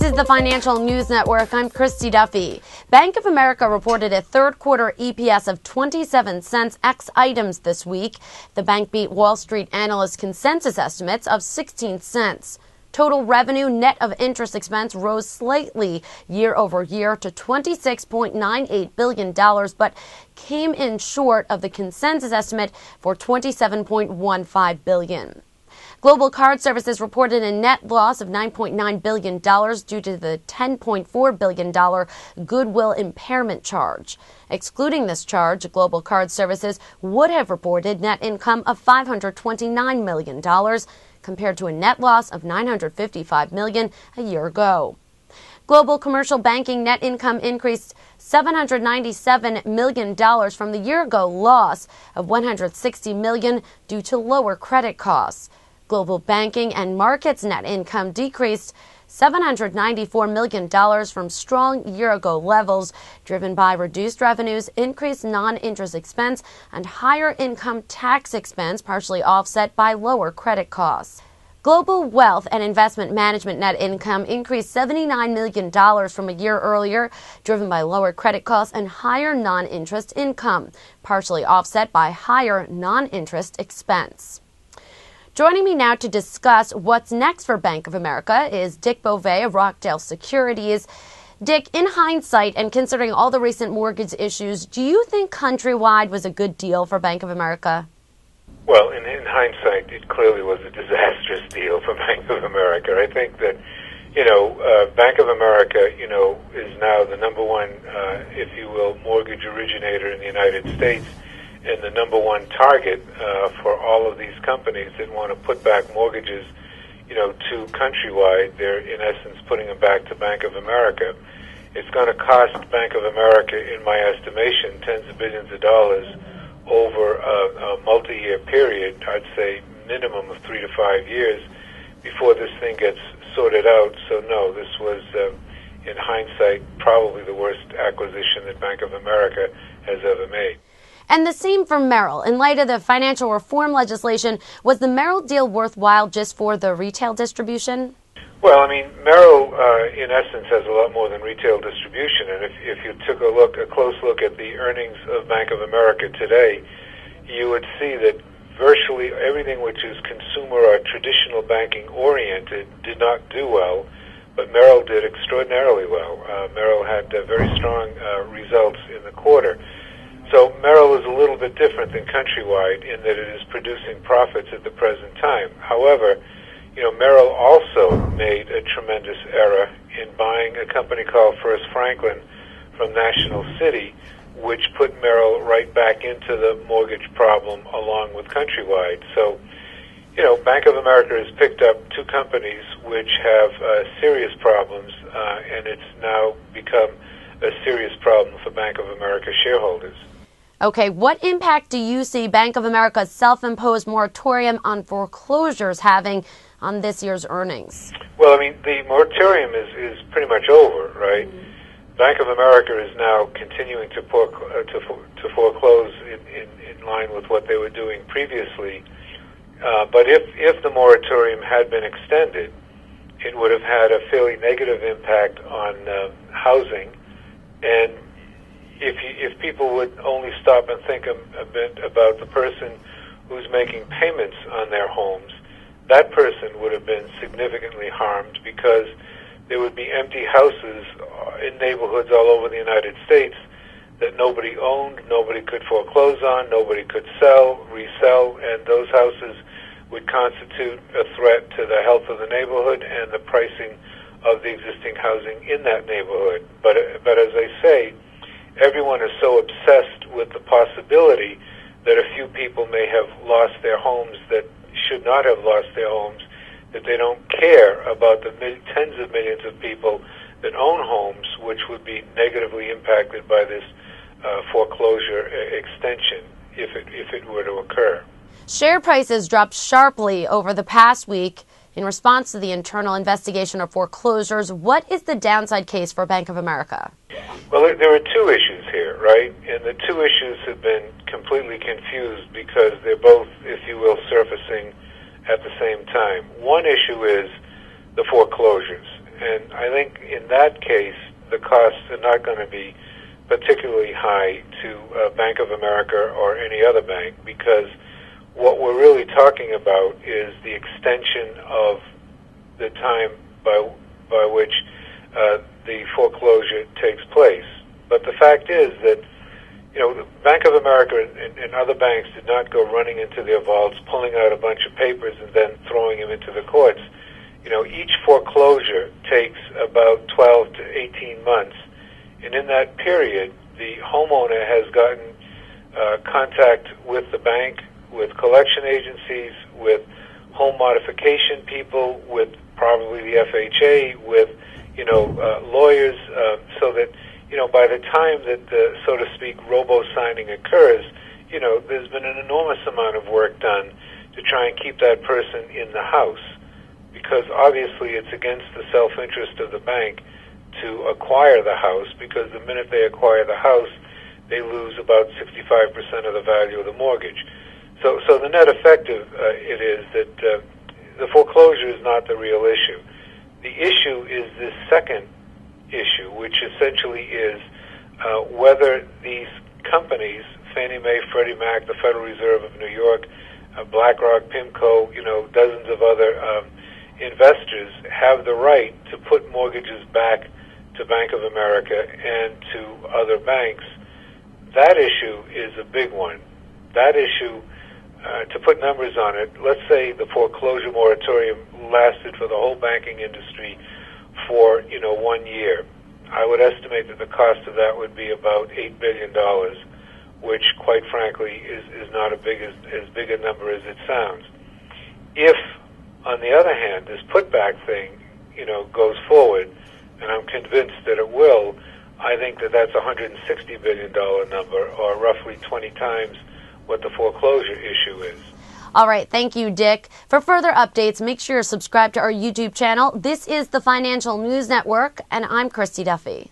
This is the Financial News Network. I'm Christy Duffy. Bank of America reported a third quarter EPS of 27 cents ex items this week. The bank beat Wall Street analysts' consensus estimates of 16 cents. Total revenue net of interest expense rose slightly year over year to $26.98 billion, but came in short of the consensus estimate for $27.15 billion. Global Card Services reported a net loss of $9.9 billion due to the $10.4 billion goodwill impairment charge. Excluding this charge, Global Card Services would have reported net income of $529 million, compared to a net loss of $955 million a year ago. Global Commercial Banking net income increased $797 million from the year-ago loss of $160 million due to lower credit costs. Global Banking and Markets net income decreased $794 million from strong year-ago levels, driven by reduced revenues, increased non-interest expense, and higher income tax expense, partially offset by lower credit costs. Global Wealth and Investment Management net income increased $79 million from a year earlier, driven by lower credit costs and higher non-interest income, partially offset by higher non-interest expense. Joining me now to discuss what's next for Bank of America is Dick Bove of Rockdale Securities. Dick, in hindsight and considering all the recent mortgage issues, do you think Countrywide was a good deal for Bank of America? Well, in hindsight, it clearly was a disastrous deal for Bank of America. I think that, Bank of America, is now the number one, if you will, mortgage originator in the United States, and the number one target for all of these companies that want to put back mortgages, to Countrywide. They're, in essence, putting them back to Bank of America. It's going to cost Bank of America, in my estimation, tens of billions of dollars over a multi-year period. I'd say minimum of 3 to 5 years before this thing gets sorted out. So, no, this was, in hindsight, probably the worst acquisition that Bank of America has ever made. And the same for Merrill. In light of the financial reform legislation, was the Merrill deal worthwhile just for the retail distribution? Well, Merrill, in essence, has a lot more than retail distribution. And if you took a close look at the earnings of Bank of America today, you would see that virtually everything which is consumer or traditional banking oriented did not do well, but Merrill did extraordinarily well. Merrill had very strong results in the quarter. So Merrill is a little bit different than Countrywide in that it is producing profits at the present time. However, Merrill also made a tremendous error in buying a company called First Franklin from National City, which put Merrill right back into the mortgage problem along with Countrywide. So, Bank of America has picked up two companies which have serious problems, and it's now become a serious problem for Bank of America shareholders. Okay, what impact do you see Bank of America's self-imposed moratorium on foreclosures having on this year's earnings? Well, the moratorium is pretty much over, right? Mm-hmm. Bank of America is now continuing to foreclose in line with what they were doing previously. But if the moratorium had been extended, it would have had a fairly negative impact on housing. And if people would only stop and think a bit about the person who's making payments on their homes, that person would have been significantly harmed because there would be empty houses in neighborhoods all over the United States that nobody owned, nobody could foreclose on, nobody could sell, resell, and those houses would constitute a threat to the health of the neighborhood and the pricing of the existing housing in that neighborhood. But as I say, everyone is so obsessed with the possibility that a few people may have lost their homes that should not have lost their homes, that they don't care about the tens of millions of people that own homes which would be negatively impacted by this foreclosure extension if it were to occur. Share prices dropped sharply over the past week in response to the internal investigation of foreclosures. What is the downside case for Bank of America? Well, there are two issues here, right? And the two issues have been completely confused because they're both, if you will, surfacing at the same time. One issue is the foreclosures. And I think in that case, the costs are not going to be particularly high to Bank of America or any other bank, because what we're really talking about is the extension of the time by which the foreclosure takes place. But the fact is that, the Bank of America and other banks did not go running into their vaults, pulling out a bunch of papers and then throwing them into the courts. Each foreclosure takes about 12 to 18 months. And in that period, the homeowner has gotten contact with the bank, with collection agencies, with home modification people, with probably the FHA, with lawyers, so that by the time that the, so to speak, robo-signing occurs, there's been an enormous amount of work done to try and keep that person in the house, because obviously it's against the self-interest of the bank to acquire the house, because the minute they acquire the house, they lose about 65% of the value of the mortgage. So the net effect of it is that the foreclosure is not the real issue. The issue is this second issue, which essentially is whether these companies, Fannie Mae, Freddie Mac, the Federal Reserve of New York, BlackRock, PIMCO, dozens of other investors have the right to put mortgages back to Bank of America and to other banks. That issue is a big one. That issue, to put numbers on it, let's say the foreclosure moratorium lasted for the whole banking industry for 1 year. I would estimate that the cost of that would be about $8 billion, which, quite frankly, is not as big a number as it sounds. If, on the other hand, this putback thing, goes forward, and I'm convinced that it will, I think that that's a $160 billion number, or roughly 20 times what the foreclosure issue is. All right. Thank you, Dick. For further updates, make sure you're subscribed to our YouTube channel. This is the Financial News Network, and I'm Christy Duffy.